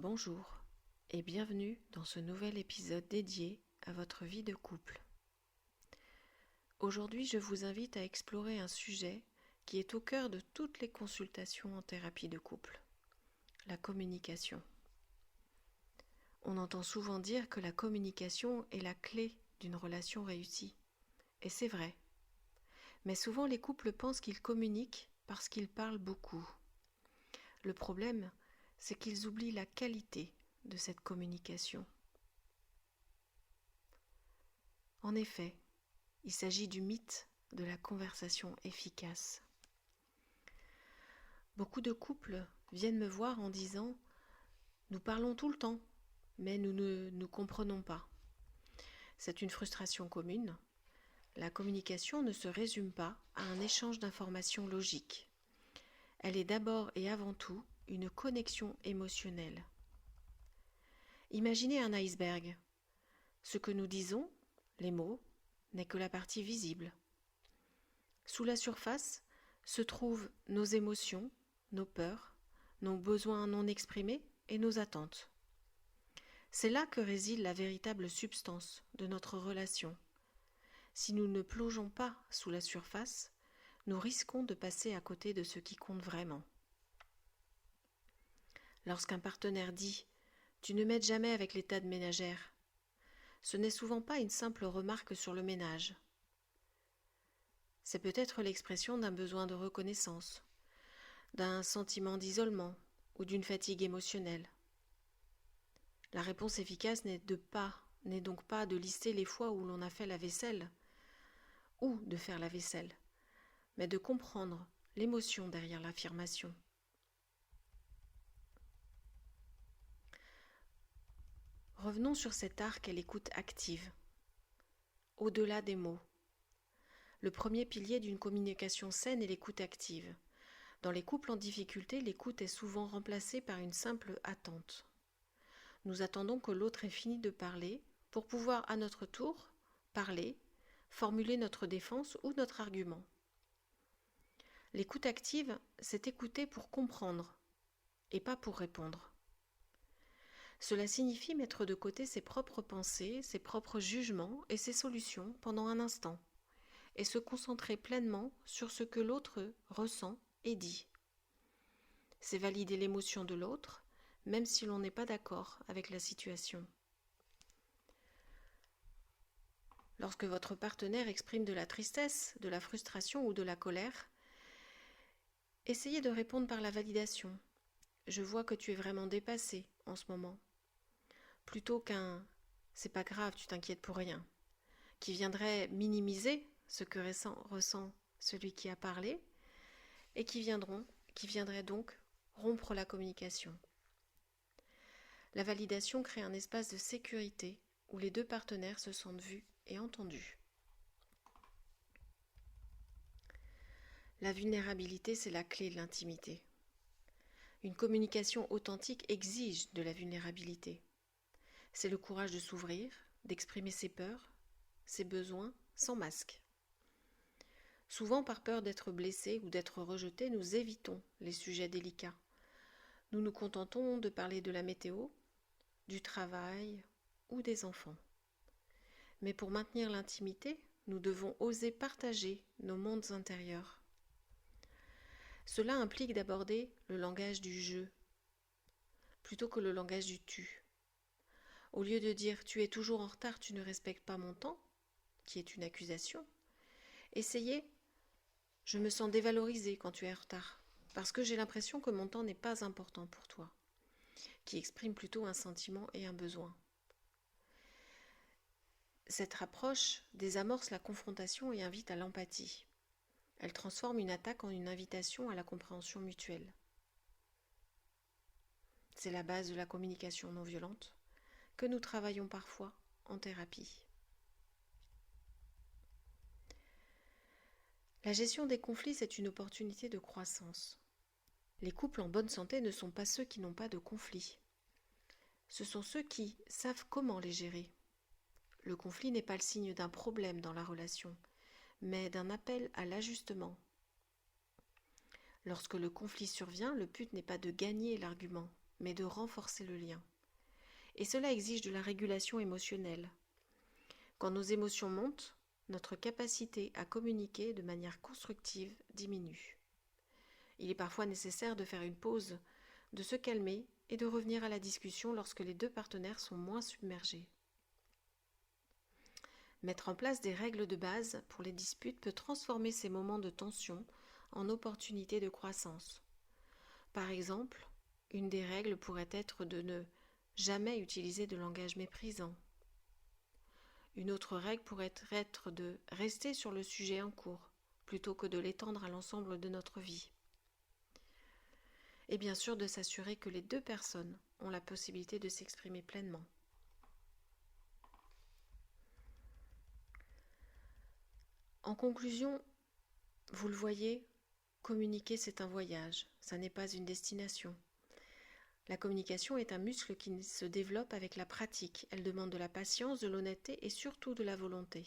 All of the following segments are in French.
Bonjour et bienvenue dans ce nouvel épisode dédié à votre vie de couple. Aujourd'hui, je vous invite à explorer un sujet qui est au cœur de toutes les consultations en thérapie de couple, la communication. On entend souvent dire que la communication est la clé d'une relation réussie. Et c'est vrai. Mais souvent, les couples pensent qu'ils communiquent parce qu'ils parlent beaucoup. Le problème, c'est qu'ils oublient la qualité de cette communication. En effet, il s'agit du mythe de la conversation efficace. Beaucoup de couples viennent me voir en disant « Nous parlons tout le temps, mais nous ne nous comprenons pas ». C'est une frustration commune. La communication ne se résume pas à un échange d'informations logiques. Elle est d'abord et avant tout une connexion émotionnelle. Imaginez un iceberg. Ce que nous disons, les mots, n'est que la partie visible. Sous la surface se trouvent nos émotions, nos peurs, nos besoins non exprimés et nos attentes. C'est là que réside la véritable substance de notre relation. Si nous ne plongeons pas sous la surface, nous risquons de passer à côté de ce qui compte vraiment. Lorsqu'un partenaire dit « Tu ne m'aides jamais avec les tâches ménagères », ce n'est souvent pas une simple remarque sur le ménage. C'est peut-être l'expression d'un besoin de reconnaissance, d'un sentiment d'isolement ou d'une fatigue émotionnelle. La réponse efficace n'est donc pas de lister les fois où l'on a fait la vaisselle ou de faire la vaisselle, mais de comprendre l'émotion derrière l'affirmation. Revenons sur cet art qu'est l'écoute active, au-delà des mots. Le premier pilier d'une communication saine est l'écoute active. Dans les couples en difficulté, l'écoute est souvent remplacée par une simple attente. Nous attendons que l'autre ait fini de parler pour pouvoir à notre tour parler, formuler notre défense ou notre argument. L'écoute active, c'est écouter pour comprendre et pas pour répondre. Cela signifie mettre de côté ses propres pensées, ses propres jugements et ses solutions pendant un instant et se concentrer pleinement sur ce que l'autre ressent et dit. C'est valider l'émotion de l'autre, même si l'on n'est pas d'accord avec la situation. Lorsque votre partenaire exprime de la tristesse, de la frustration ou de la colère, essayez de répondre par la validation. Je vois que tu es vraiment dépassé en ce moment. Plutôt qu'un « c'est pas grave, tu t'inquiètes pour rien », qui viendrait minimiser ce que ressent celui qui a parlé et qui viendrait donc rompre la communication. La validation crée un espace de sécurité où les deux partenaires se sentent vus et entendus. La vulnérabilité, c'est la clé de l'intimité. Une communication authentique exige de la vulnérabilité. C'est le courage de s'ouvrir, d'exprimer ses peurs, ses besoins sans masque. Souvent, par peur d'être blessés ou d'être rejetés, nous évitons les sujets délicats. Nous nous contentons de parler de la météo, du travail ou des enfants. Mais pour maintenir l'intimité, nous devons oser partager nos mondes intérieurs. Cela implique d'aborder le langage du « je » plutôt que le langage du « tu ». Au lieu de dire « tu es toujours en retard, tu ne respectes pas mon temps », qui est une accusation, essayez « je me sens dévalorisée quand tu es en retard, parce que j'ai l'impression que mon temps n'est pas important pour toi », qui exprime plutôt un sentiment et un besoin. Cette approche désamorce la confrontation et invite à l'empathie. Elle transforme une attaque en une invitation à la compréhension mutuelle. C'est la base de la communication non violente que nous travaillons parfois en thérapie. La gestion des conflits, c'est une opportunité de croissance. Les couples en bonne santé ne sont pas ceux qui n'ont pas de conflits. Ce sont ceux qui savent comment les gérer. Le conflit n'est pas le signe d'un problème dans la relation, mais d'un appel à l'ajustement. Lorsque le conflit survient, le but n'est pas de gagner l'argument, mais de renforcer le lien. Et cela exige de la régulation émotionnelle. Quand nos émotions montent, notre capacité à communiquer de manière constructive diminue. Il est parfois nécessaire de faire une pause, de se calmer et de revenir à la discussion lorsque les deux partenaires sont moins submergés. Mettre en place des règles de base pour les disputes peut transformer ces moments de tension en opportunités de croissance. Par exemple, une des règles pourrait être de ne jamais utiliser de langage méprisant. Une autre règle pourrait être de rester sur le sujet en cours, plutôt que de l'étendre à l'ensemble de notre vie. Et bien sûr de s'assurer que les deux personnes ont la possibilité de s'exprimer pleinement. En conclusion, vous le voyez, communiquer c'est un voyage, ça n'est pas une destination. La communication est un muscle qui se développe avec la pratique. Elle demande de la patience, de l'honnêteté et surtout de la volonté.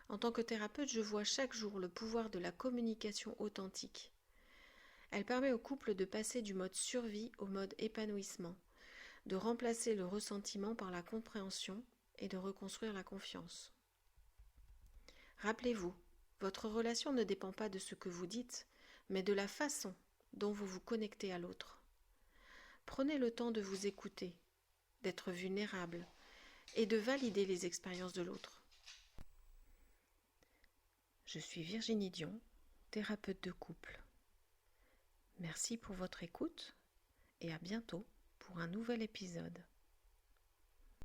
En tant que thérapeute, je vois chaque jour le pouvoir de la communication authentique. Elle permet au couple de passer du mode survie au mode épanouissement, de remplacer le ressentiment par la compréhension et de reconstruire la confiance. Rappelez-vous, votre relation ne dépend pas de ce que vous dites, mais de la façon dont vous vous connectez à l'autre. Prenez le temps de vous écouter, d'être vulnérable et de valider les expériences de l'autre. Je suis Virginie Dion, thérapeute de couple. Merci pour votre écoute et à bientôt pour un nouvel épisode.